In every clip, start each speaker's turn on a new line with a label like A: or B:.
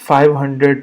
A: 500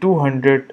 A: 200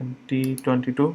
A: 2022,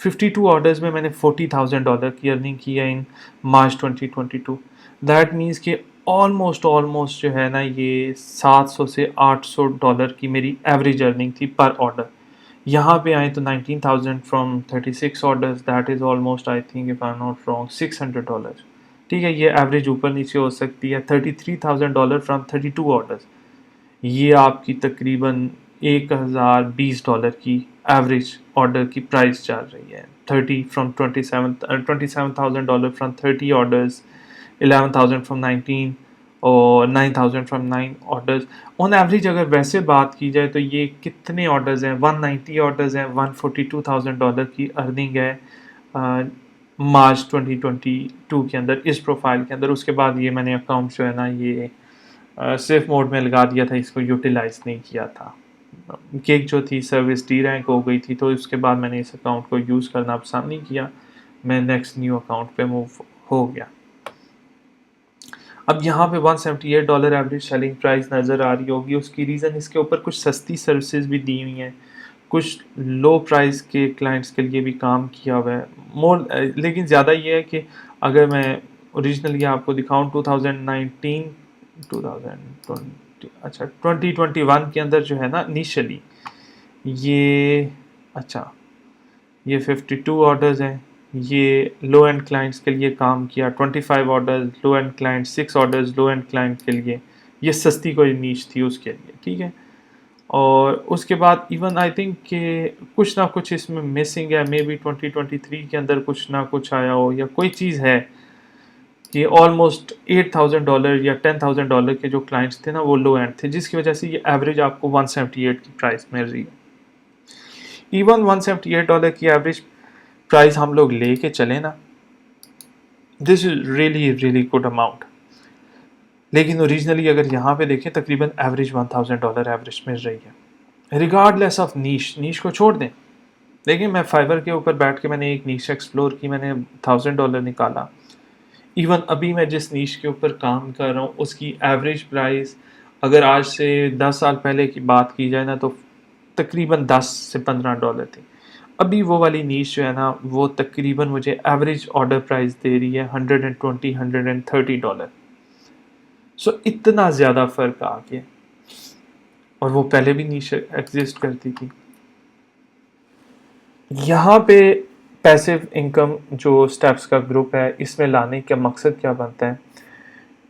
A: 52 orders میں نے $40,000 کی ارننگ کی ہے ان مارچ 2022. دیٹ مینس کہ آلموسٹ جو ہے نا یہ $700 سے $800 کی میری ایوریج ارننگ تھی پر آرڈر. یہاں پہ آئیں تو 19,000 from 36 orders, that is almost I think if I am not wrong $600. ٹھیک ہے, یہ ایوریج اوپر نیچے ہو سکتی ہے. $33,000 فرام 32 آرڈرز, یہ آپ کی تقریباً $1,020 کی ایوریج آرڈر کی پرائس چل رہی ہے. 27,000 فرام 30 آرڈرز, 11,000 فرام 19 اور 9,000 فرام 9 آرڈرز. آن ایوریج اگر ویسے بات کی جائے تو یہ کتنے آرڈرز ہیں, 190 آرڈرز ہیں, $142,000 کی ارننگ ہے مارچ 2022 کے اندر اس پروفائل کے اندر. اس کے بعد یہ میں نے اکاؤنٹ جو ہے نا یہ سیف موڈ میں لگا دیا تھا, اس کو یوٹیلائز نہیں کیا تھا. کیک جو تھی سروس ڈی رینک ہو گئی تھی, تو اس کے بعد میں نے اس اکاؤنٹ کو یوز کرنا پسند نہیں کیا, میں نیکسٹ نیو اکاؤنٹ پہ موو ہو گیا. اب یہاں پہ $178 ایوریج سیلنگ پرائز نظر آ رہی ہوگی. اس کی ریزن اس کے اوپر کچھ سستی سروسز بھی دی ہوئی ہیں, کچھ لو پرائز کے کلائنٹس کے لیے بھی کام کیا ہوا ہے لیکن زیادہ یہ ہے کہ اگر میں اوریجنلی آپ کو دکھاؤں 2021 کے اندر جو ہے نا انیشلی یہ یہ 52 آرڈرز ہیں, یہ لو اینڈ کلائنٹس کے لیے کام کیا. 25 orders low end client, 6 orders low end client کے لیے, یہ سستی کوئی نیچ تھی اس کے لیے. ٹھیک ہے, اور اس کے بعد ایون آئی تھنک کہ کچھ نہ کچھ اس میں مسنگ ہے, مے بی 2023 کے اندر کچھ نہ کچھ آیا ہو یا کوئی چیز ہے کہ آلموسٹ $8,000 یا $10,000 کے جو کلائنٹس تھے نا وہ لو اینڈ تھے, جس کی وجہ سے یہ ایوریج آپ کو 178 کی پرائس مل رہی ہے. ایون $178 کی ایوریج پرائز ہم لوگ لے کے چلیں نا, this is really good amount. لیکن اوریجنلی اگر یہاں پہ دیکھیں تقریباً ایوریج $1,000 ایوریج مل رہی ہے, ریگارڈ لیس آف نیش کو چھوڑ دیں. لیکن میں فائبر کے اوپر بیٹھ کے میں نے ایک نیش ایکسپلور کی, میں نے $1,000 نکالا. ایون ابھی میں جس نیش کے اوپر کام کر رہا ہوں اس کی ایوریج پرائز اگر آج سے 10 سال پہلے کی بات کی جائے نا تو تقریباً $10 سے $15 تھی. ابھی وہ والی نیش جو ہے نا وہ تقریباً مجھے ایوریج آرڈر پرائز دے رہی ہے $120-130. سو اتنا زیادہ فرق آ گیا, اور وہ پہلے بھی نیش ایگزسٹ کرتی تھی. یہاں پہ پیسو انکم جو سٹیپس کا گروپ ہے, اس میں لانے کا مقصد کیا بنتا ہے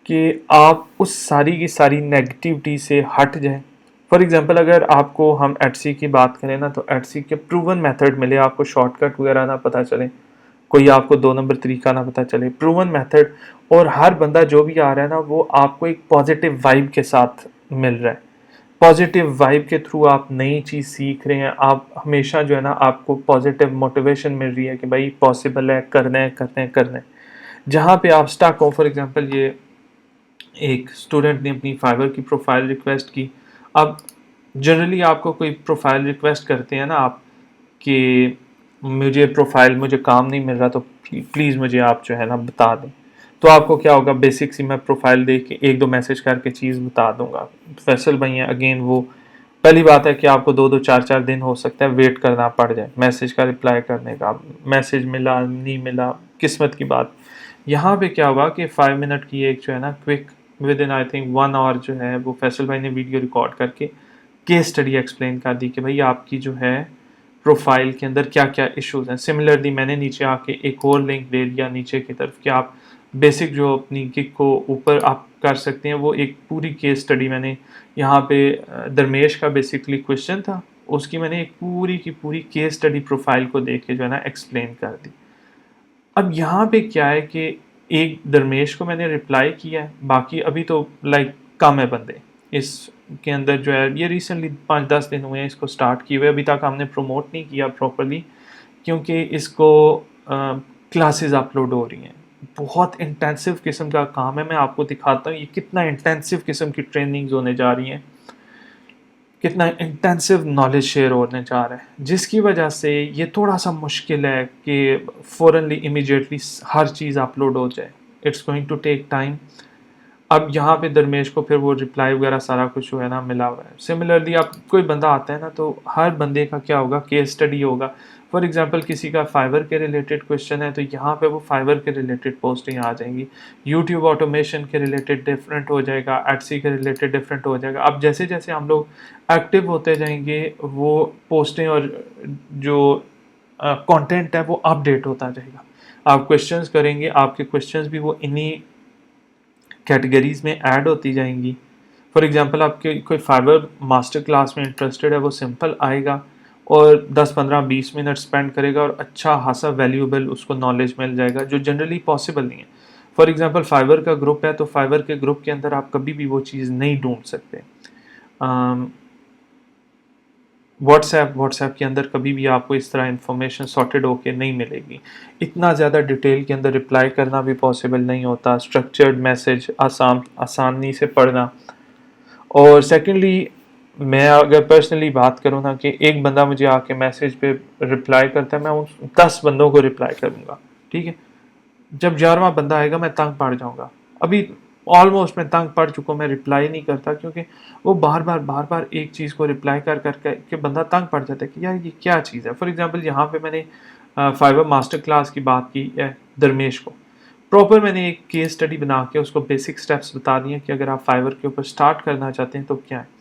A: کہ آپ اس ساری کی ساری نیگیٹیوٹی سے ہٹ جائیں. فار ایگزامپل اگر آپ کو ہم ایٹسی کی بات کریں نا تو ایٹسی کے پروون میتھڈ ملے, آپ کو شارٹ کٹ وغیرہ نہ پتہ چلے, کوئی آپ کو 2 نمبر طریقہ نہ پتہ چلے, پروون میتھڈ, اور ہر بندہ جو بھی آ رہا ہے نا وہ آپ کو ایک پازیٹیو وائب کے ساتھ مل رہا ہے. پازیٹیو وائب کے تھرو آپ نئی چیز سیکھ رہے ہیں, آپ ہمیشہ جو ہے نا آپ کو پازیٹیو موٹیویشن مل رہی ہے کہ بھائی پاسبل ہے, کرنا ہے. جہاں پہ آپ سٹاک ہو, فار ایگزامپل یہ ایک اسٹوڈنٹ نے اپنی فائبر کی پروفائل ریکویسٹ کی. اب جنرلی آپ کو کوئی پروفائل ریکویسٹ کرتے ہیں نا آپ کہ مجھے کام نہیں مل رہا تو پلیز مجھے آپ جو ہے نا بتا دیں, تو آپ کو کیا ہوگا, بیسک سی میں پروفائل دیکھ کے 1-2 میسج کر کے چیز بتا دوں گا. فیصل بھائی ہیں اگین, وہ پہلی بات ہے کہ آپ کو 2-2 4-4 دن ہو سکتا ہے ویٹ کرنا پڑ جائے میسج کا رپلائی کرنے کا. میسج ملا نہیں ملا قسمت کی بات. یہاں پہ کیا ہوا کہ 5 منٹ کی ایک جو ہے نا quick with in I think 1 آور جو ہے وہ فیصل بھائی نے ویڈیو ریکارڈ کر کے کیس اسٹڈی ایکسپلین کر دی کہ بھائی آپ کی جو ہے پروفائل کے اندر کیا کیا ایشوز ہیں. سملرلی میں نے نیچے آ کے ایک اور لنک دے دیا نیچے کی طرف کہ آپ بیسک جو اپنی گگ کو اوپر آپ کر سکتے ہیں, وہ ایک پوری کیس اسٹڈی میں نے یہاں پہ درمیش کا بیسکلی کوشچن تھا, اس کی میں نے ایک پوری کی پوری کیس اسٹڈی پروفائل کو دیکھ کے جو ہے نا ایکسپلین کر دی. اب یہاں پہ کیا ہے کہ ایک درمیش کو میں نے رپلائی کیا ہے, باقی ابھی تو کم ہے بندے اس کے اندر جو ہے, یہ ریسنٹلی 5-10 دن ہوئے ہیں اس کو سٹارٹ کیے ہوئے, ابھی تک ہم نے پروموٹ نہیں کیا پراپرلی کیونکہ اس کو کلاسز اپلوڈ ہو رہی ہیں. بہت انٹینسو قسم کا کام ہے, میں آپ کو دکھاتا ہوں یہ کتنا انٹینسو قسم کی ٹریننگز ہونے جا رہی ہیں, کتنا انٹینسو نالج شیئر ہونے جا رہا ہے, جس کی وجہ سے یہ تھوڑا سا مشکل ہے کہ فوراًلی امیجیٹلی ہر چیز اپلوڈ ہو جائے. It's going to take time. اب یہاں پہ درمیش کو پھر وہ رپلائی وغیرہ سارا کچھ جو ہے نا ملا ہوا ہے. سملرلی اب کوئی بندہ آتا ہے نا تو ہر بندے کا کیا ہوگا, کیس اسٹڈی ہوگا, فار ایگزامپل کسی کا فائبر کے ریلیٹڈ کوشچن ہے تو یہاں پہ وہ فائبر کے ریلیٹڈ پوسٹنگ آ جائیں گی. یوٹیوب آٹومیشن کے ریلیٹڈ ڈفرینٹ ہو جائے گا, ایٹسی کے ریلیٹڈ ڈفرینٹ ہو جائے گا. اب جیسے جیسے ہم لوگ ایکٹیو ہوتے جائیں گے وہ پوسٹیں اور جو کانٹینٹ ہے وہ اپ ڈیٹ ہوتا جائے گا. آپ کوشچنز کریں گے, آپ کے کوشچنز بھی وہ انہی کیٹیگریز میں ایڈ ہوتی جائیں گی. فار ایگزامپل آپ کے کوئی فائبر ماسٹر کلاس میں انٹرسٹڈ ہے, وہ سمپل آئے گا اور 10-15-20 منٹ اسپینڈ کرے گا اور اچھا خاصا ویلیوبل اس کو نالج مل جائے گا, جو جنرلی پاسبل نہیں ہے. فار ایگزامپل فائبر کا گروپ ہے تو فائبر کے گروپ کے اندر آپ کبھی بھی وہ چیز نہیں ڈھونڈ سکتے. واٹس ایپ کے اندر کبھی بھی آپ کو اس طرح انفارمیشن سارٹیڈ ہو کے نہیں ملے گی. اتنا زیادہ ڈیٹیل کے اندر رپلائی کرنا بھی پاسبل نہیں ہوتا, اسٹرکچرڈ میسج آسانی سے پڑھنا. اور سیکنڈلی میں اگر پرسنلی بات کروں نا کہ ایک بندہ مجھے آ کے میسج پہ رپلائی کرتا ہے, میں ان 10 بندوں کو رپلائی کروں گا, ٹھیک ہے. جب 11واں بندہ آئے گا میں تنگ پڑ جاؤں گا. ابھی آلموسٹ میں تنگ پڑ چکا ہوں, میں رپلائی نہیں کرتا کیونکہ وہ بار بار ایک چیز کو رپلائی کر کے بندہ تنگ پڑ جاتا ہے کہ یار یہ کیا چیز ہے. فار ایگزامپل یہاں پہ میں نے فائبر ماسٹر کلاس کی بات کی ہے درمیش کو, پراپر میں نے ایک کیس اسٹڈی بنا کے اس کو بیسک سٹیپس بتا دیے کہ اگر آپ فائبر کے اوپر سٹارٹ کرنا چاہتے ہیں تو کیا ہے.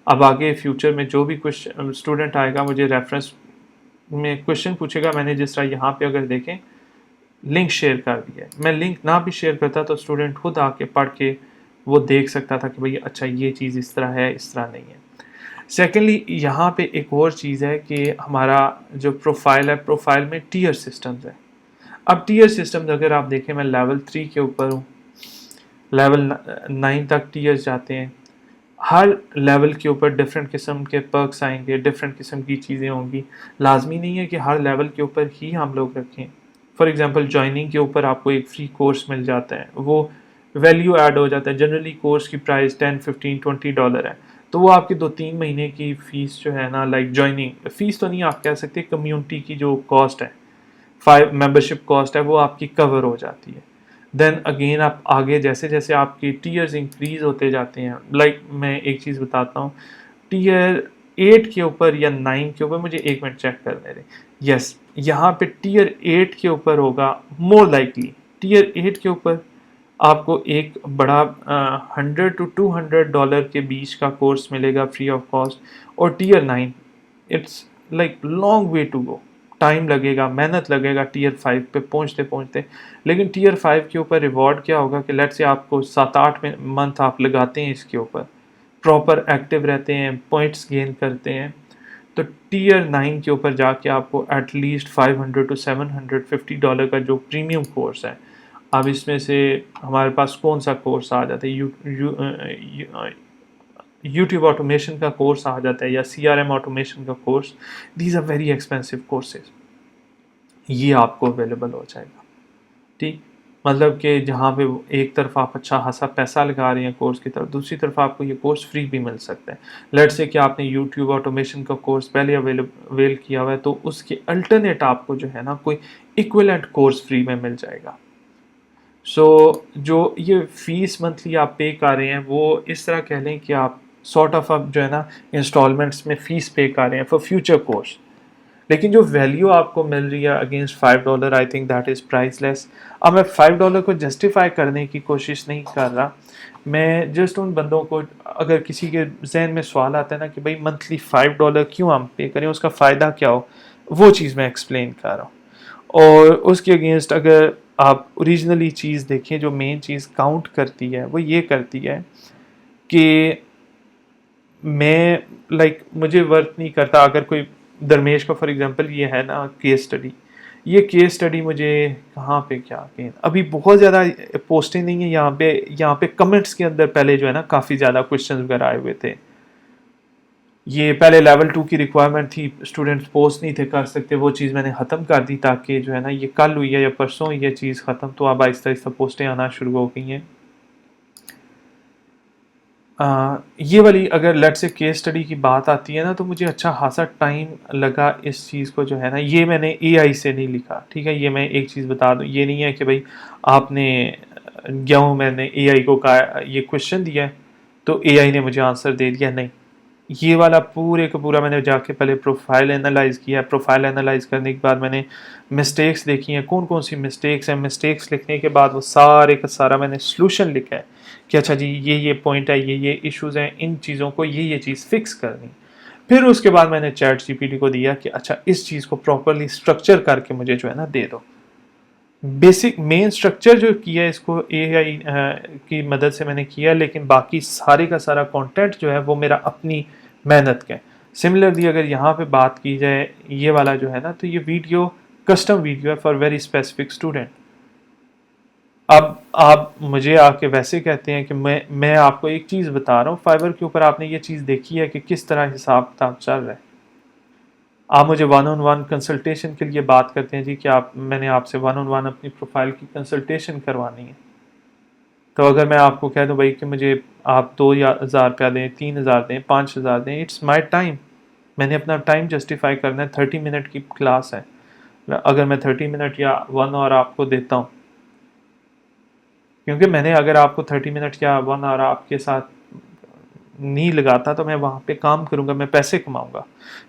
A: اب آگے فیوچر میں جو بھی کچھ اسٹوڈنٹ آئے گا مجھے ریفرنس میں کوشچن پوچھے گا, میں نے جس طرح یہاں پہ اگر دیکھیں لنک شیئر کر دیا ہے, میں لنک نہ بھی شیئر کرتا تو اسٹوڈنٹ خود آ کے پڑھ کے وہ دیکھ سکتا تھا کہ بھئی اچھا یہ چیز اس طرح ہے, اس طرح نہیں ہے. سیکنڈلی یہاں پہ ایک اور چیز ہے کہ ہمارا جو پروفائل ہے, پروفائل میں ٹیئر سسٹمز ہے. اب ٹیئر سسٹمز اگر آپ دیکھیں میں لیول 3 کے اوپر ہوں, لیول 9 تک ٹیئرز جاتے ہیں. ہر لیول کے اوپر ڈفرینٹ قسم کے پرکس آئیں گے, ڈفرینٹ قسم کی چیزیں ہوں گی. لازمی نہیں ہے کہ ہر لیول کے اوپر ہی ہم لوگ رکھیں. فار ایگزامپل جوائننگ کے اوپر آپ کو ایک فری کورس مل جاتا ہے, وہ ویلیو ایڈ ہو جاتا ہے. جنرلی کورس کی پرائز $10-15-20 ہے, تو وہ آپ کے 2-3 مہینے کی فیس جو ہے نا, لائک جوائننگ فیس تو نہیں آپ کہہ سکتے, کمیونٹی کی جو کاسٹ ہے, 5 ممبرشپ کاسٹ ہے, وہ آپ کی کور ہو جاتی ہے. دین اگین آپ آگے جیسے جیسے آپ کی ٹیئرز انکریز ہوتے جاتے ہیں, لائک میں ایک چیز بتاتا ہوں, ٹیئر 8 کے اوپر یا 9 کے اوپر, مجھے 1 منٹ چیک کرنے دیں. یس, یہاں پہ ٹیئر 8 کے اوپر ہوگا مور لائکلی. ٹیئر 8 کے اوپر آپ کو ایک بڑا $100-200 کے بیچ کا کورس ملے گا فری آف کاسٹ. اور tier 9 it's like long way to go, time لگے گا, محنت لگے گا ٹیئر 5 پہ پہنچتے. لیکن ٹیئر 5 کے اوپر ریوارڈ کیا ہوگا کہ لیٹ سے آپ کو 7-8 منتھ آپ لگاتے ہیں اس کے اوپر, پراپر ایکٹیو رہتے ہیں, پوائنٹس گین کرتے ہیں, تو ٹیئر 9 کے اوپر جا کے آپ کو ایٹ لیسٹ $500-750 کا جو پریمیم کورس ہے. اب اس میں سے ہمارے پاس کون سا کورس آ جاتا ہے, یوٹیوب آٹومیشن کا کورس آ جاتا ہے یا CRM آٹومیشن کا course. These are very expensive courses, یہ آپ کو اویلیبل ہو جائے گا. ٹھیک, مطلب کہ جہاں پہ ایک طرف آپ اچھا خاصا پیسہ لگا رہے ہیں کورس کی طرف, دوسری طرف آپ کو یہ کورس فری بھی مل سکتا ہے. لیٹ سے کہ آپ نے یوٹیوب آٹومیشن کا کورس پہلے اویل کیا ہوا ہے, تو اس کے الٹرنیٹ آپ کو جو ہے نا کوئی ایکویلنٹ کورس فری میں مل جائے گا. سو جو یہ فیس منتھلی آپ پے کر رہے ہیں وہ اس طرح کہہ لیں کہ آپ سارٹ آف جو ہے نا انسٹالمنٹس میں فیس پے کر رہے ہیں فار فیوچر کورس. لیکن جو ویلیو آپ کو مل رہی ہے against $5, I think that is priceless. اب میں $5 کو جسٹیفائی کرنے کی کوشش نہیں کر رہا, میں جسٹ ان بندوں کو, اگر کسی کے ذہن میں سوال آتا ہے نا کہ بھائی منتھلی $5 کیوں ہم پے کریں, اس کا فائدہ کیا ہو, وہ چیز میں ایکسپلین کر رہا ہوں. اور اس کے اگینسٹ اگر آپ اوریجنلی چیز دیکھیں, جو مین چیز کاؤنٹ کرتی ہے وہ یہ کرتی ہے کہ میں لائک مجھے ورک نہیں کرتا. اگر کوئی درمیش کا فار ایگزامپل یہ ہے نا کیس اسٹڈی, یہ کیس اسٹڈی مجھے کہاں پہ کیا کہ ابھی بہت زیادہ پوسٹیں نہیں ہیں یہاں پہ کمنٹس کے اندر پہلے جو ہے نا کافی زیادہ کوشچنز وغیرہ آئے ہوئے تھے. یہ پہلے لیول 2 کی ریکوائرمنٹ تھی, اسٹوڈنٹس پوسٹ نہیں تھے کر سکتے, وہ چیز میں نے ختم کر دی تاکہ جو ہے نا یہ کل ہوئی ہے یا پرسوں یہ چیز ختم, تو اب آہستہ آہستہ پوسٹیں آنا شروع ہو گئی ہیں. یہ والی اگر لیٹ سے کیس اسٹڈی کی بات آتی ہے نا, تو مجھے اچھا خاصا ٹائم لگا اس چیز کو جو ہے نا, یہ میں نے AI سے نہیں لکھا, ٹھیک ہے. یہ میں ایک چیز بتا دوں, یہ نہیں ہے کہ بھائی آپ نے گیا ہوں میں نے AI کو کہا یہ کوشچن دیا ہے تو AI نے مجھے آنسر دے دیا, نہیں. یہ والا پورے کا پورا میں نے جا کے پہلے پروفائل انالائز کیا. پروفائل انالائز کرنے کے بعد میں نے مسٹیکس دیکھی ہیں, کون کون سی مسٹیکس ہیں. مسٹیکس لکھنے کے بعد وہ سارے کا سارا میں نے سلوشن لکھا ہے کہ اچھا جی یہ پوائنٹ ہے, یہ ایشوز ہیں, ان چیزوں کو یہ چیز فکس کرنی. پھر اس کے بعد میں نے چیٹ جی پی ٹی کو دیا کہ اچھا اس چیز کو پراپرلی اسٹرکچر کر کے مجھے جو ہے نا دے دو. بیسک مین اسٹرکچر جو کیا ہے اس کو اے آئی کی مدد سے میں نے کیا, لیکن باقی سارے کا سارا کانٹینٹ جو ہے وہ میرا اپنی محنت کا ہے. سملرلی اگر یہاں پہ بات کی جائے یہ والا جو ہے نا, تو یہ ویڈیو کسٹم ویڈیو ہے فار ویری اسپیسیفک اسٹوڈنٹ. اب آپ مجھے آ کے ویسے کہتے ہیں کہ میں آپ کو ایک چیز بتا رہا ہوں, فائبر کے اوپر آپ نے یہ چیز دیکھی ہے کہ کس طرح حساب کتاب چل رہا ہے. آپ مجھے 1-on-1 کنسلٹیشن کے لیے بات کرتے ہیں جی کہ میں نے آپ سے 1-on-1 اپنی پروفائل کی کنسلٹیشن کروانی ہے. تو اگر میں آپ کو کہہ دوں بھائی کہ مجھے آپ 2,000 روپیہ دیں, 3,000 دیں, 5,000 دیں, اٹس مائی ٹائم. میں نے اپنا ٹائم جسٹیفائی کرنا ہے. 30 منٹ کی کلاس ہے, اگر میں 30 منٹ یا 1 آور آپ کو دیتا ہوں, کیونکہ میں نے اگر آپ کو 30 منٹ یا 1 آور آپ کے ساتھ نہیں لگاتا تو میں وہاں پہ کام کروں گا, میں پیسے کماؤں گا.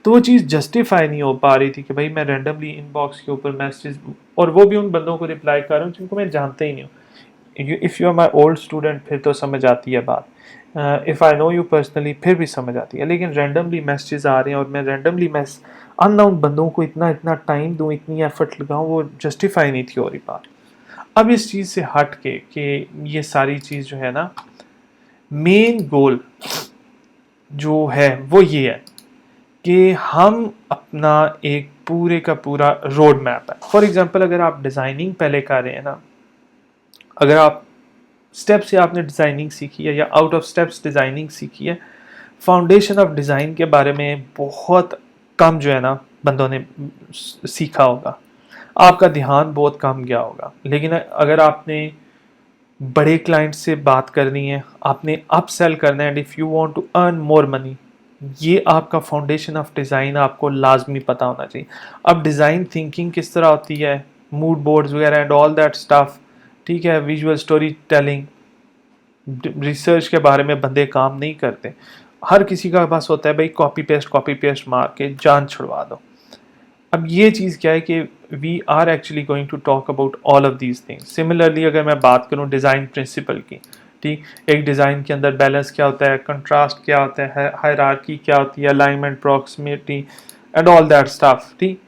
A: تو وہ چیز جسٹیفائی نہیں ہو پا رہی تھی کہ بھائی میں رینڈملی ان باکس کے اوپر میسیج, اور وہ بھی ان بندوں کو رپلائی کر رہا ہوں جن کو میں جانتا ہی نہیں ہوں. If you are my old student پھر تو سمجھ آتی ہے بات, if I know you personally پھر بھی سمجھ آتی ہے. لیکن رینڈملی میسیجز آ رہے ہیں اور میں رینڈملی ان نون بندوں کو اتنا ٹائم دوں, اتنی ایفرٹ لگاؤں, وہ جسٹیفائی نہیں تھی ہو رہی بات. اب اس چیز سے ہٹ کے کہ یہ ساری چیز جو ہے نا, مین گول جو ہے وہ یہ ہے کہ ہم اپنا ایک پورے کا پورا روڈ میپ ہے. فار ایگزامپل اگر آپ ڈیزائننگ پہلے کر رہے ہیں نا, اگر آپ اسٹیپ سے آپ نے ڈیزائننگ سیکھی ہے یا آؤٹ آف اسٹیپس ڈیزائننگ سیکھی ہے, فاؤنڈیشن آف ڈیزائن کے بارے میں بہت کم جو ہے نا بندوں نے سیکھا ہوگا, آپ کا دھیان بہت کم گیا ہوگا. لیکن اگر آپ نے بڑے کلائنٹ سے بات کرنی ہے, آپ نے اپ سیل کرنا ہے, and if you want to earn more money, یہ آپ کا فاؤنڈیشن آف ڈیزائن آپ کو لازمی پتہ ہونا چاہیے. اب ڈیزائن تھنکنگ کس طرح ہوتی ہے, موڈ بورڈز وغیرہ اینڈ آل دیٹ اسٹف, ٹھیک ہے, ویژول اسٹوری ٹیلنگ, ریسرچ کے بارے میں بندے کام نہیں کرتے. ہر کسی کا بس ہوتا ہے بھائی کاپی پیسٹ مار کے جان چھڑوا دو. اب یہ چیز کیا ہے کہ we are actually going to talk about all of these things. Similarly اگر میں بات کروں ڈیزائن پرنسپل کی, ٹھیک, ایک ڈیزائن کے اندر بیلنس کیا ہوتا ہے, کنٹراسٹ کیا ہوتا ہے, ہائرارکی کیا ہوتی ہے, alignment, proximity and all that stuff, ٹھیک,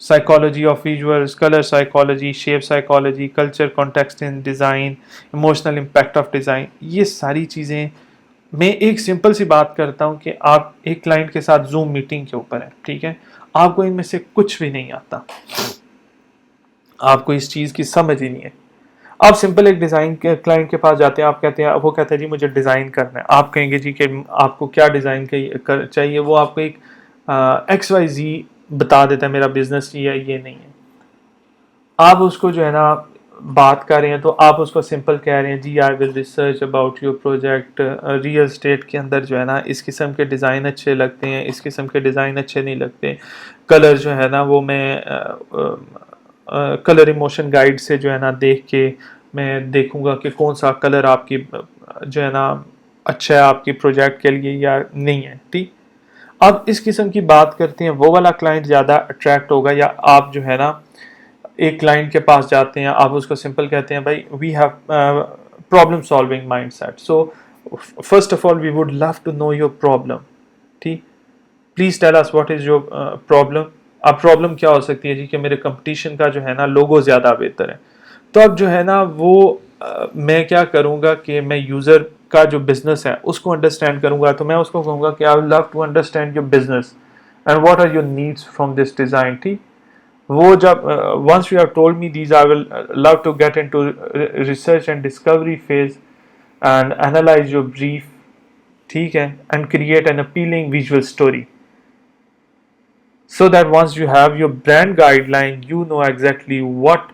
A: psychology of visuals, colour psychology, shape psychology, culture context in design, emotional impact of design. یہ ساری چیزیں میں ایک سمپل سی بات کرتا ہوں کہ آپ ایک کلائنٹ کے ساتھ زوم میٹنگ کے اوپر ہیں, ٹھیک ہے, آپ کو ان میں سے کچھ بھی نہیں آتا, آپ کو اس چیز کی سمجھ ہی نہیں ہے. آپ سمپل ایک ڈیزائن کے کلائنٹ کے پاس جاتے ہیں, آپ کہتے ہیں, وہ کہتے ہیں جی مجھے ڈیزائن کرنا ہے. آپ کہیں گے جی کہ آپ کو کیا ڈیزائن چاہیے, وہ آپ کو ایک ایکس وائی زی بتا دیتا ہے, میرا بزنس یہ نہیں ہے. آپ اس کو جو ہے نا بات کر رہے ہیں تو آپ اس کو سمپل کہہ رہے ہیں جی I will research about your project. Real estate کے اندر جو ہے نا اس قسم کے ڈیزائن اچھے لگتے ہیں, اس قسم کے ڈیزائن اچھے نہیں لگتے. کلر جو ہے نا وہ میں کلر ایموشن گائیڈ سے جو ہے نا دیکھ کے میں دیکھوں گا کہ کون سا کلر آپ کی جو ہے نا اچھا ہے آپ کی پروجیکٹ کے لیے یا نہیں ہے, ٹھیک. اب اس قسم کی بات کرتے ہیں, وہ والا کلائنٹ زیادہ اٹریکٹ ہوگا, یا آپ جو ہے نا ایک کلائنٹ کے پاس جاتے ہیں, آپ اس کو سمپل کہتے ہیں بھائی we have problem solving mind set, so first of all we would love to know your problem, ٹھیک, please tell us what is your problem. اب پرابلم کیا ہو سکتی ہے جی کہ میرے کمپٹیشن کا جو ہے نا لوگو زیادہ بہتر ہے. تو اب جو ہے نا وہ میں کیا کروں گا کہ میں یوزر کا جو بزنس ہے اس کو انڈرسٹینڈ کروں گا. تو میں اس کو کہوں گا کہ I would love to understand your business and what are your needs from this design, ٹھیک. وہ جب once you have told me these, I will love to get into research and discovery phase and analyze your brief, ٹھیک ہے, and create an appealing visual story, so that once you have your brand guideline, you know exactly what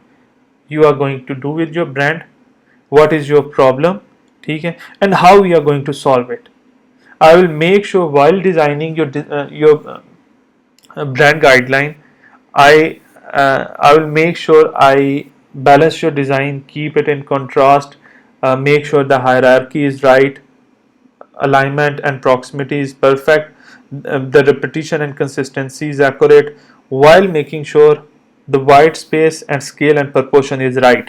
A: you are going to do with your brand, what is your problem, ٹھیک ہے, and how you are going to solve it. I will make sure while designing your brand guideline, I will make sure I balance your design, keep it in contrast, make sure the hierarchy is right, alignment and proximity is perfect, the repetition and consistency is accurate, while making sure the white space and scale and proportion is right.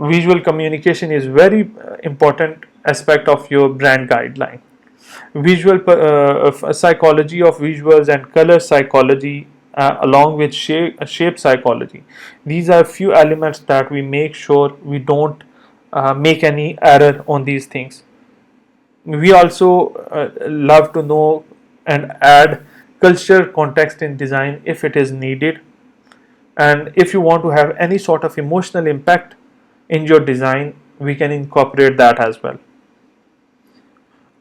A: visual communication is very important aspect of your brand guideline. Visual psychology of visuals and color psychology, along with shape psychology, these are few elements that we make sure we don't make any error on these things. We also love to know and add culture context in design if it is needed, and if you want to have any sort of emotional impact in your design, we can incorporate that as well.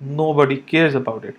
A: nobody cares about it।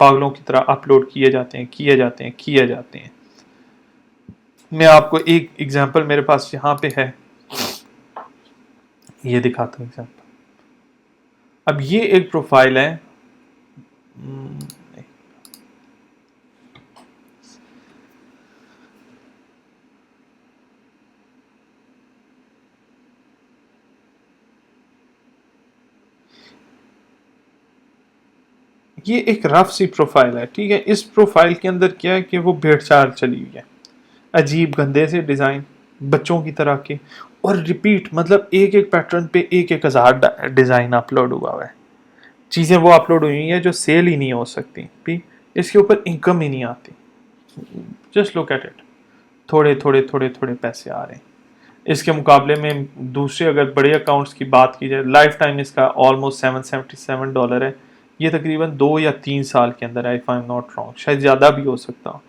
A: پاگلوں کی طرح upload کیے جاتے ہیں. میں آپ کو ایک example میرے پاس یہاں پہ ہے, یہ دکھاتا ہوں ایگزامپل. اب یہ ایک پروفائل ہے, یہ ایک رف سی پروفائل ہے, ٹھیک ہے. اس پروفائل کے اندر کیا ہے کہ وہ بھیڑ چال چلی ہوئی ہے, عجیب گندے سے ڈیزائن بچوں کی طرح کے, اور ریپیٹ, مطلب ایک ایک پیٹرن پہ 1,000 ڈیزائن اپلوڈ ہوا ہوا ہے. چیزیں وہ اپلوڈ ہوئی ہیں جو سیل ہی نہیں ہو سکتی بھی, اس کے اوپر انکم ہی نہیں آتی. جسٹ لک ایٹ اٹ, تھوڑے پیسے آ رہے ہیں. اس کے مقابلے میں دوسرے اگر بڑے اکاؤنٹس کی بات کی جائے, لائف ٹائم اس کا آلموسٹ $777 ہے. یہ تقریباً 2 یا 3 سال کے اندر ہے, if I'm not wrong, شاید زیادہ بھی ہو سکتا ہوں.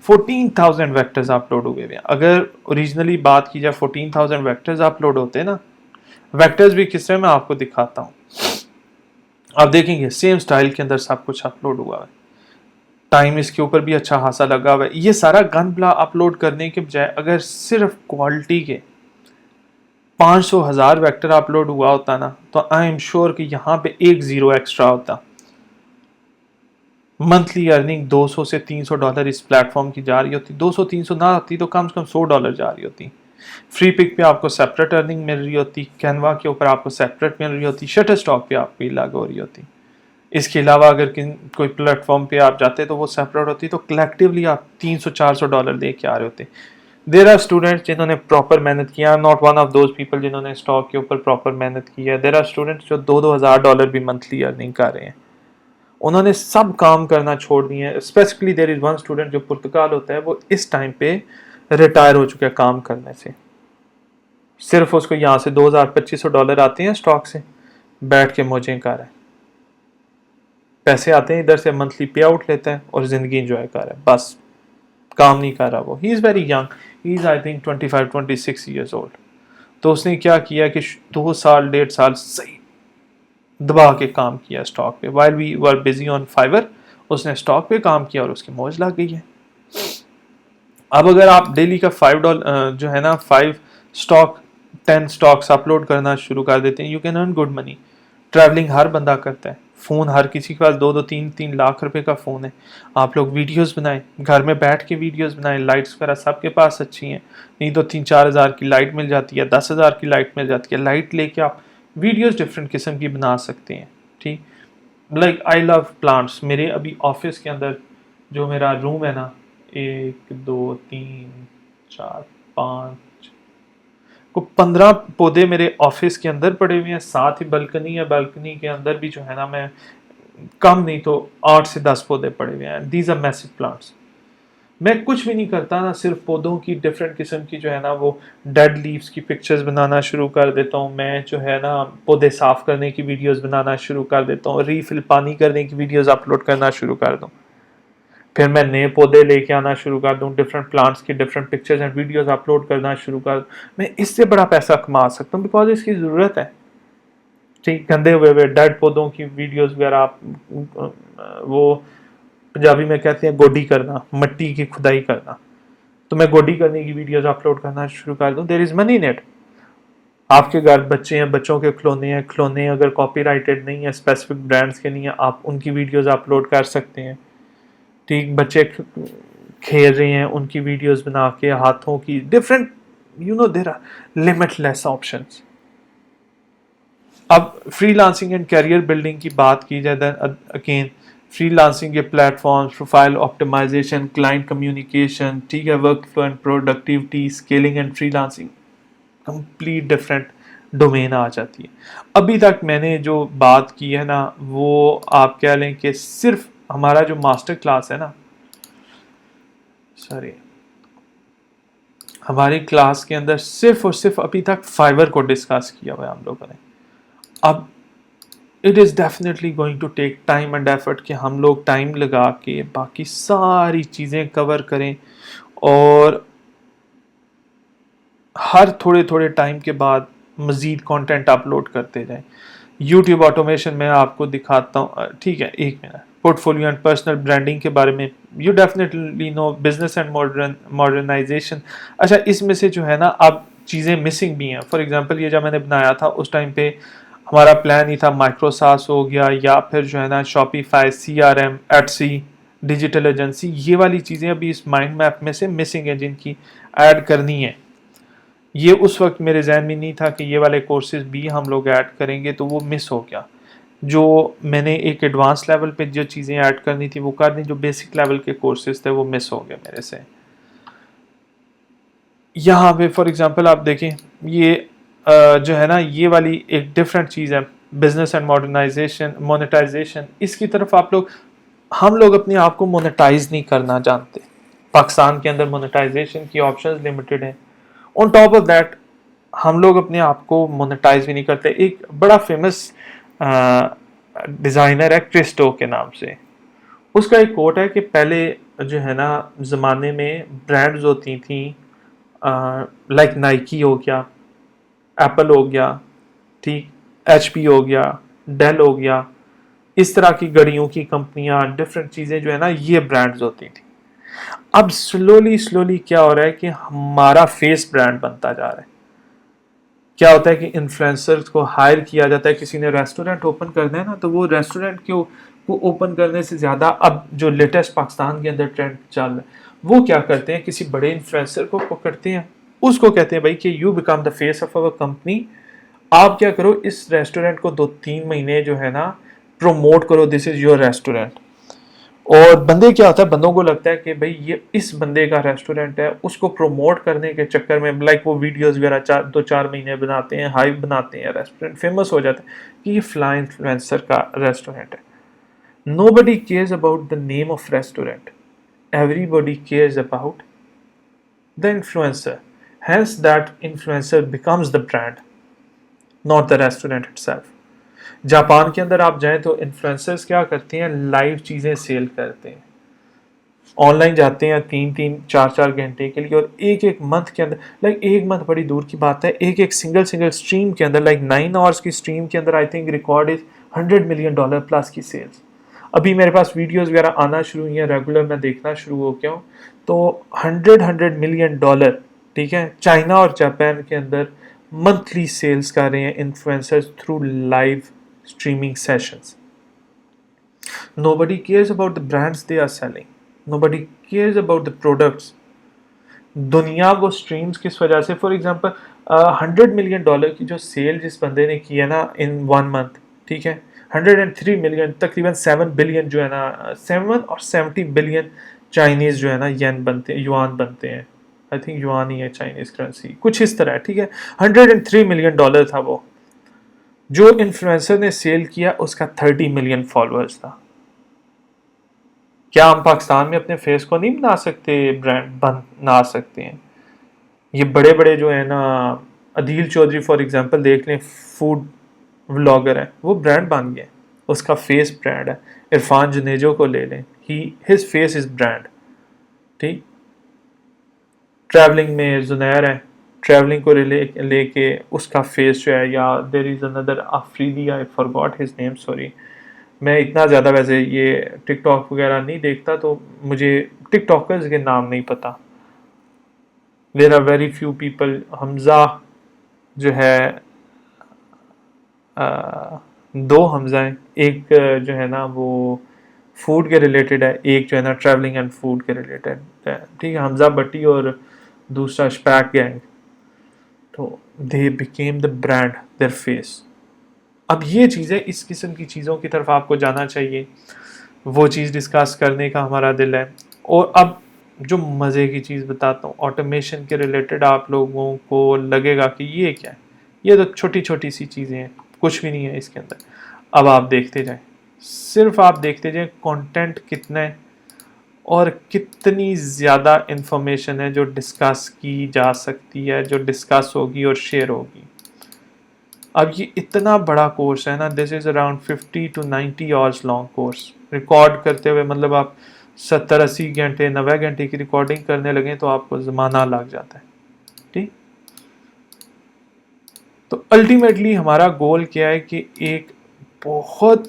A: 14,000 ویکٹرز اپلوڈ ہوئے ہیں. اگر اوریجنلی بات کی جائے 14,000 ویکٹرز اپلوڈ ہوتے نا, ویکٹرز بھی کس طرح میں آپ کو دکھاتا ہوں. آپ دیکھیں گے سیم سٹائل کے اندر سب کچھ اپلوڈ ہوا ہے, ٹائم اس کے اوپر بھی اچھا خاصا لگا ہوا ہے. یہ سارا گن بلا اپلوڈ کرنے کے بجائے اگر صرف کوالٹی کے 500,000 ویکٹر اپلوڈ ہوا ہوتا نا, تو آئی ایم شیور کہ یہاں پہ ایک زیرو ایکسٹرا ہوتا. منتھلی ارننگ $200 سے $300 اس پلیٹ فارم کی جا رہی ہوتی. 200-300 نہ ہوتی تو کم سے کم $100 جا رہی ہوتی. فری پک پہ آپ کو سیپریٹ ارننگ مل رہی ہوتی, کینوا کے اوپر آپ کو سیپریٹ مل رہی ہوتی, شٹر اسٹاک پہ آپ کو الگ ہو رہی ہوتی. اس کے علاوہ اگر کوئی پلیٹ فارم پہ آپ جاتے تو وہ سیپریٹ ہوتی, تو کلیکٹیولی آپ $300-400 دے کے آ رہے ہوتے. دیر آر اسٹوڈنٹس جنہوں نے پراپر محنت کیا, not one of those people جنہوں نے اسٹاک کے اوپر پراپر محنت کی ہے. دیر آر اسٹوڈنٹس جو $2,000 بھی منتھلی ارننگ کر رہے ہیں. انہوں نے سب کام کرنا چھوڑ دیے ہیں. Specifically there is one student جو پرتگال ہوتا ہے, وہ اس ٹائم پہ ریٹائر ہو چکا ہے کام کرنے سے. صرف اس کو یہاں سے $2,000-2,500 آتے ہیں اسٹاک سے, بیٹھ کے موجیں کر رہے ہیں. پیسے آتے ہیں ادھر سے, منتھلی پے آؤٹ لیتا ہے اور زندگی انجوائے کر رہا ہے, بس کام نہیں کر رہا. وہ he is very young, he is I think 25-26 years old. تو اس نے کیا کیا کہ 2 سال 1.5 سال صحیح دبا کے کام کیا اسٹاک پہ. while we were busy on Fiverr, اس نے اسٹاک پہ کام کیا اور اس کی موج لگ گئی ہے. اب اگر آپ ڈیلی کا $5 جو ہے نا 10 اسٹاکس اپلوڈ کرنا شروع کر دیتے ہیں, you can earn good money. Travelling ہر بندہ کرتا ہے, فون ہر کسی کے پاس 2-3 لاکھ روپے کا فون ہے. آپ لوگ ویڈیوز بنائیں, گھر میں بیٹھ کے ویڈیوز بنائیں. لائٹس وغیرہ سب کے پاس اچھی ہیں, نہیں تو 3-4 ہزار کی لائٹ مل جاتی ہے, 10,000 کی لائٹ مل جاتی ہے. لائٹ لے کے آپ ویڈیوز ڈفرینٹ قسم کی بنا سکتے ہیں. ٹھیک, لائک آئی لو پلانٹس. میرے ابھی آفس کے اندر جو میرا روم ہے نا, 1 2 3 4 5 کو 15 پودے میرے آفس کے اندر پڑے ہوئے ہیں. ساتھ ہی بلکنی ہے, بلکنی کے اندر بھی جو ہے نا, میں کم نہیں تو 8 سے 10 پودے پڑے ہوئے ہیں. These are meso plants. میں کچھ بھی نہیں کرتا نا, صرف پودوں کی ڈفرینٹ قسم کی جو ہے نا وہ ڈیڈ لیوز کی پکچرز بنانا شروع کر دیتا ہوں. میں جو ہے نا پودے صاف کرنے کی ویڈیوز بنانا شروع کر دیتا ہوں. ریفل پانی کرنے کی ویڈیوز اپلوڈ کرنا شروع کر دوں. پھر میں نئے پودے لے کے آنا شروع کر دوں, ڈفرینٹ پلانٹس کی different pictures and videos upload کرنا شروع کر دوں. میں اس سے بڑا پیسہ کما سکتا ہوں بیکاز اس کی ضرورت ہے. ٹھیک, گندے ہوئے ڈیڈ پودوں کی ویڈیوز وغیرہ, وہ پنجابی میں کہتے ہیں گوڈی کرنا, مٹی کی کھدائی کرنا. تو میں گوڈی کرنے کی ویڈیوز اپلوڈ کرنا شروع کر دوں. دیر از منی ان اٹ. آپ کے گھر بچے ہیں, بچوں کے کھلونے ہیں, کھلونے اگر کاپی رائٹڈ نہیں ہیں, اسپیسیفک برانڈس کے نہیں ہیں, آپ ان کی ویڈیوز اپلوڈ کر سکتے ہیں. ٹھیک, بچے کھیل رہے ہیں, ان کی ویڈیوز بنا کے, ہاتھوں کی different, you know there are limitless options. اب freelancing and career building کی بات کی جائے, دین اگین فری لانسنگ کے platform, profile optimisation, client communication, ٹھیک ہے, workflow and productivity, scaling and freelancing, complete different domain آ جاتی ہے. ابھی تک میں نے جو بات کی ہے نا, وہ آپ کہہ لیں کہ صرف ہمارا جو ماسٹر کلاس ہے نا, ہماری کلاس کے اندر صرف اور صرف ابھی تک فائبر کو ڈسکس کیا ہوا ہے ہم لوگوں نے. اب it is definitely going to take time and effort کہ ہم لوگ ٹائم لگا کے باقی ساری چیزیں کور کریں, اور ہر تھوڑے ٹائم کے بعد مزید کانٹینٹ اپلوڈ کرتے جائیں. یوٹیوب آٹومیشن میں آپ کو دکھاتا ہوں. ٹھیک ہے, 1 minute. portfolio and personal branding کے بارے میں. You definitely know business and modernization. اچھا اس میں سے جو ہے نا اب چیزیں مسنگ بھی ہیں. فار ایگزامپل یہ جب میں نے بنایا تھا اس ٹائم پہ ہمارا پلان ہی تھا مائکروساس ہو گیا یا پھر جو ہے نا شاپیفائی, CRM, ایٹسی, ڈیجیٹل ایجنسی, یہ والی چیزیں ابھی اس مائنڈ میپ میں سے مسنگ ہیں جن کی ایڈ کرنی ہے. یہ اس وقت میرے ذہن میں نہیں تھا کہ یہ والے کورسز بھی ہم لوگ ایڈ کریں گے, تو وہ مس ہو گیا. جو میں نے ایک ایڈوانس لیول پہ جو چیزیں ایڈ کرنی تھی وہ کر دیں, جو بیسک لیول کے کورسز تھے وہ مس ہو گئے میرے سے. یہاں پہ فار ایگزامپل آپ دیکھیں یہ جو ہے نا یہ والی ایک ڈفرینٹ چیز ہے, بزنس اینڈ مونیٹائزیشن. اس کی طرف ہم لوگ اپنے آپ کو مونیٹائز نہیں کرنا جانتے. پاکستان کے اندر مونیٹائزیشن کی آپشنز لمیٹڈ ہیں. آن ٹاپ آف دیٹ ہم لوگ اپنے آپ کو مونیٹائز بھی نہیں کرتے. ایک بڑا فیمس ڈیزائنر ہے کرسٹو کے نام سے, اس کا ایک کوٹ ہے کہ پہلے جو ہے نا زمانے میں برانڈز ہوتی تھیں لائک نائکی ہو گیا, ایپل ہو گیا, ٹھیک, HP ہو گیا, ڈیل ہو گیا, اس طرح کی گڑیوں کی کمپنیاں, ڈفرینٹ چیزیں جو ہے نا یہ برانڈز ہوتی تھیں. اب سلولی کیا ہو رہا ہے کہ ہمارا فیس برانڈ بنتا جا رہا ہے. کیا ہوتا ہے کہ انفلوئنسرز کو ہائر کیا جاتا ہے. کسی نے ریسٹورینٹ اوپن کرنا ہے نا تو وہ ریسٹورینٹ کو اوپن کرنے سے زیادہ اب جو لیٹسٹ پاکستان کے اندر ٹرینڈ چل رہا ہے وہ کیا کرتے ہیں, کسی بڑے انفلوئنسر کو پکڑتے ہیں, اس کو کہتے ہیں بھائی کہ you become the face of over company. آپ کیا کرو, اس ریسٹورینٹ کو 2-3 مہینے جو ہے نا پروموٹ کرو, دس از یور ریسٹورینٹ. اور بندے کیا ہوتا ہے, بندوں کو لگتا ہے کہ بھائی یہ اس بندے کا ریسٹورینٹ ہے, اس کو پروموٹ کرنے کے چکر میں لائک وہ ویڈیوز وغیرہ 2-4 مہینے بناتے ہیں, ہائپ بناتے ہیں, ریسٹورینٹ فیمس ہو جاتا ہے کہ یہ فلاں انفلوئنسر کا ریسٹورینٹ ہے. Nobody cares about the name of restaurant. Everybody cares about the influencer. Hence that influencer becomes the brand, not the restaurant itself. Japan کے اندر آپ جائیں تو انفلوئنسرز کیا کرتے ہیں, لائیو چیزیں سیل کرتے ہیں. آن لائن جاتے ہیں 3-4 گھنٹے کے لیے, اور ایک منتھ کے اندر, لائک ایک منتھ بڑی دور کی بات ہے, ایک سنگل اسٹریم کے اندر, لائک 9 آورس کی اسٹریم کے اندر I think record is $100 million plus کی سیلز. ابھی میرے پاس ویڈیوز وغیرہ آنا شروع ہوئی ہیں, ریگولر میں دیکھنا شروع ہو گیا ہوں, تو $100 ملین, ٹھیک ہے, چائنا اور جاپان کے اندر منتھلی سیلز کر رہے ہیں influencers through live streaming sessions. Nobody cares about the brands they are selling. Nobody cares about the products. دنیا وہ اسٹریمز کس وجہ سے, فار ایگزامپل $100 ملین کی جو سیل جس بندے نے کی ہے نا ان 1 منتھ, ٹھیک ہے, 103 ملین, تقریباً 7 بلین جو ہے نا, 7 اور 70 بلین چائنیز جو ہے نا ین بنتے ہیں, یوان بنتے ہیں. آئی تھنک یوان ہی ہے چائنیز کرنسی, کچھ اس طرح ہے, ٹھیک ہے. $103 ملین تھا وہ جو انفلوئنسر نے سیل کیا, اس کا 30 ملین فالوورز تھا. کیا ہم پاکستان میں اپنے فیس کو نہیں بنا سکتے, برانڈ بنا سکتے ہیں؟ یہ بڑے بڑے جو ہیں نا, عدیل چودھری فار ایگزامپل دیکھ لیں, فوڈ ولاگر ہے, وہ برانڈ بن گئے, اس کا فیس برانڈ ہے. عرفان جنیجو کو لے لیں, ہز فیس از برانڈ, ٹھیک. ٹریولنگ میں زنیر ہے, ٹریولنگ کو لے کے اس کا فیس جو ہے, یا دیر از اندر آفریدی, آئی فارگاٹ ہز نیم, سوری. میں اتنا زیادہ ویسے یہ ٹک ٹاک وغیرہ نہیں دیکھتا, تو مجھے ٹک ٹاکرز کے نام نہیں پتا. There are very few people. Hamza جو ہے, 2 حمزہ ہیں, ایک جو ہے نا وہ فوڈ کے ریلیٹڈ ہے, ایک جو ہے نا ٹریولنگ اینڈ فوڈ کے ریلیٹڈ ہے, ٹھیک ہے, حمزہ بٹی اور دوسرا شپیک گینگ. تو they become the brand, their face. اب یہ چیزیں, اس قسم کی چیزوں کی طرف آپ کو جانا چاہیے, وہ چیز ڈسکس کرنے کا ہمارا دل ہے. اور اب جو مزے کی چیز بتاتا ہوں, آٹومیشن کے ریلیٹڈ آپ لوگوں کو لگے گا کہ یہ کیا ہے, یہ تو چھوٹی چھوٹی سی چیزیں ہیں, کچھ بھی نہیں ہے اس کے اندر. اب آپ دیکھتے جائیں, صرف آپ دیکھتے جائیں کانٹینٹ کتنا ہے اور کتنی زیادہ انفارمیشن ہے جو ڈسکس کی جا سکتی ہے, جو ڈسکس ہوگی اور شیئر ہوگی. اب یہ اتنا بڑا کورس ہے نا, this is around 50 to 90 hours long course. Record کرتے ہوئے مطلب آپ 70-80 گھنٹے 90 گھنٹے کی ریکارڈنگ کرنے لگیں تو آپ کو زمانہ لگ جاتا ہے, ٹھیک. تو الٹیمیٹلی ہمارا گول کیا ہے کہ ایک بہت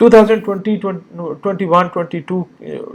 A: 2020, 21, 22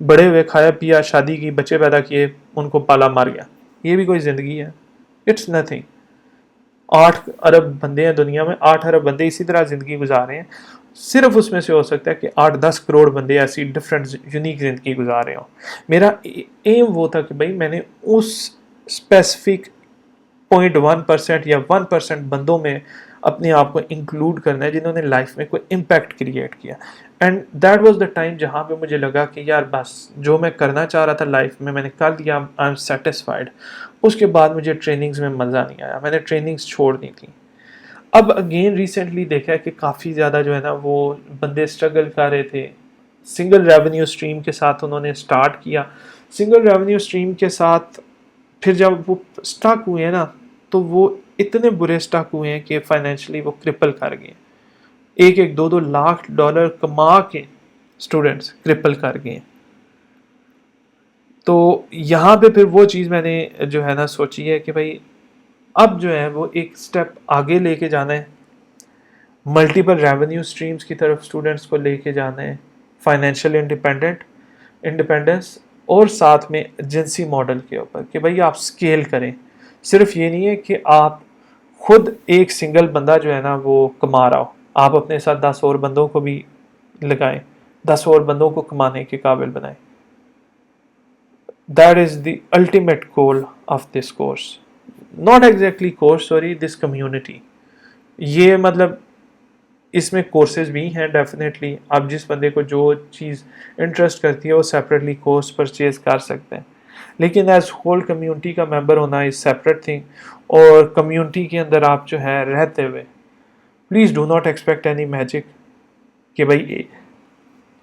A: بڑے ہوئے, کھایا پیا, شادی کی, بچے پیدا کیے, ان کو پالا مار گیا. یہ بھی کوئی زندگی ہے؟ It's nothing. 8 ارب بندے ہیں دنیا میں, 8 ارب بندے اسی طرح زندگی گزار رہے ہیں. صرف اس میں سے ہو سکتا ہے کہ 8-10 کروڑ بندے ایسی ڈفرینٹ یونیک زندگی گزار رہے ہوں. میرا ایم وہ تھا کہ بھائی میں نے اس اسپیسیفک 0.1% یا 1% بندوں میں اپنے آپ کو انکلوڈ کرنا ہے جنہوں نے لائف میں کوئی امپیکٹ کریٹ کیا. And that was the time جہاں پہ مجھے لگا کہ یار بس جو میں کرنا چاہ رہا تھا لائف میں نے کر دیا, آئی ایم سیٹسفائیڈ. اس کے بعد مجھے ٹریننگز میں مزہ نہیں آیا, میں نے ٹریننگز چھوڑ دی تھی. اب اگین ریسنٹلی دیکھا ہے کہ کافی زیادہ جو ہے نا وہ بندے اسٹرگل کر رہے تھے. سنگل ریونیو اسٹریم کے ساتھ انہوں نے اسٹارٹ کیا. سنگل ریونیو اسٹریم کے ساتھ پھر جب وہ اسٹک ہوئے ہیں نا, تو وہ اتنے برے اسٹک ہوئے ہیں کہ فائنینشلی وہ کرپل کر گئے. 1-2 لاکھ ڈالر کما کے اسٹوڈنٹس کرپل کر گئے. تو یہاں پہ پھر وہ چیز میں نے جو ہے نا سوچی ہے کہ بھائی اب جو ہے وہ ایک سٹیپ آگے لے کے جانا ہے, ملٹیپل ریونیو اسٹریمز کی طرف اسٹوڈنٹس کو لے کے جانا ہے, فائنینشیل انڈیپینڈنس, اور ساتھ میں ایجنسی ماڈل کے اوپر کہ بھائی آپ اسکیل کریں. صرف یہ نہیں ہے کہ آپ خود ایک سنگل بندہ جو ہے نا وہ کما رہا ہو, آپ اپنے ساتھ 10 اور بندوں کو بھی لگائیں, 10 اور بندوں کو کمانے کے قابل بنائیں. That is the ultimate goal of this course. Not exactly course, sorry, this community. یہ مطلب اس میں کورسز بھی ہیں ڈیفینیٹلی. آپ جس بندے کو جو چیز انٹرسٹ کرتی ہے وہ سیپریٹلی کورس پرچیز کر سکتے ہیں, لیکن ایز ہول کمیونٹی کا ممبر ہونا از سیپریٹ تھنگ. اور کمیونٹی کے اندر آپ جو ہے رہتے ہوئے please do not expect any magic کہ بھائی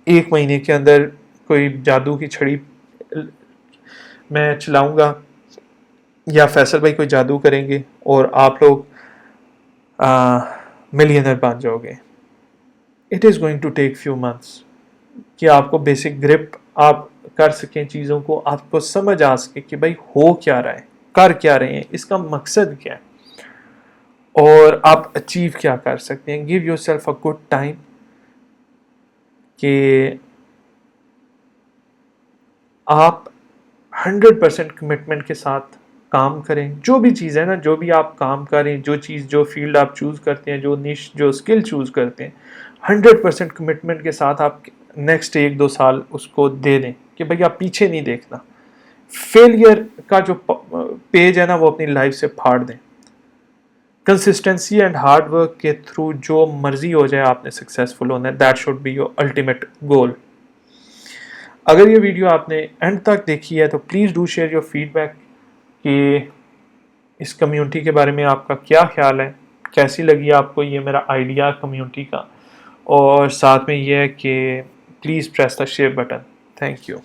A: 1 مہینے کے اندر کوئی جادو کی چھڑی میں چلاؤں گا یا فیصل بھائی کوئی جادو کریں گے اور آپ لوگ ملینر بن جاؤ گے. It is going to take few months کہ آپ کو بیسک گرپ آپ کر سکیں چیزوں کو, آپ کو سمجھ آ سکے کہ بھائی ہو کیا رہا ہے, کر کیا رہے ہیں, اس کا مقصد کیا ہے, اور آپ اچیو کیا کر سکتے ہیں. Give your self a good time کہ آپ 100% کمٹمنٹ کے ساتھ کام کریں. جو بھی چیز ہے نا, جو بھی آپ کام کریں, جو چیز, جو فیلڈ آپ چوز کرتے ہیں, جو نیش, جو اسکل چوز کرتے ہیں, 100% کمٹمنٹ کے ساتھ آپ نیکسٹ 1-2 سال اس کو دے دیں کہ بھائی آپ پیچھے نہیں دیکھنا. فیلئر کا جو پیج ہے نا وہ اپنی لائف سے پھاڑ دیں. کنسسٹنسی اینڈ ہارڈ ورک کے تھرو جو مرضی ہو جائے آپ نے سکسیزفل ہونا ہے. That should be your ultimate goal. اگر یہ ویڈیو آپ نے اینڈ تک دیکھی ہے تو please do share your feedback کہ اس کمیونٹی کے بارے میں آپ کا کیا خیال ہے, کیسی لگی آپ کو یہ میرا آئیڈیا کمیونٹی کا, اور ساتھ میں یہ ہے کہ please press the share button. Thank you.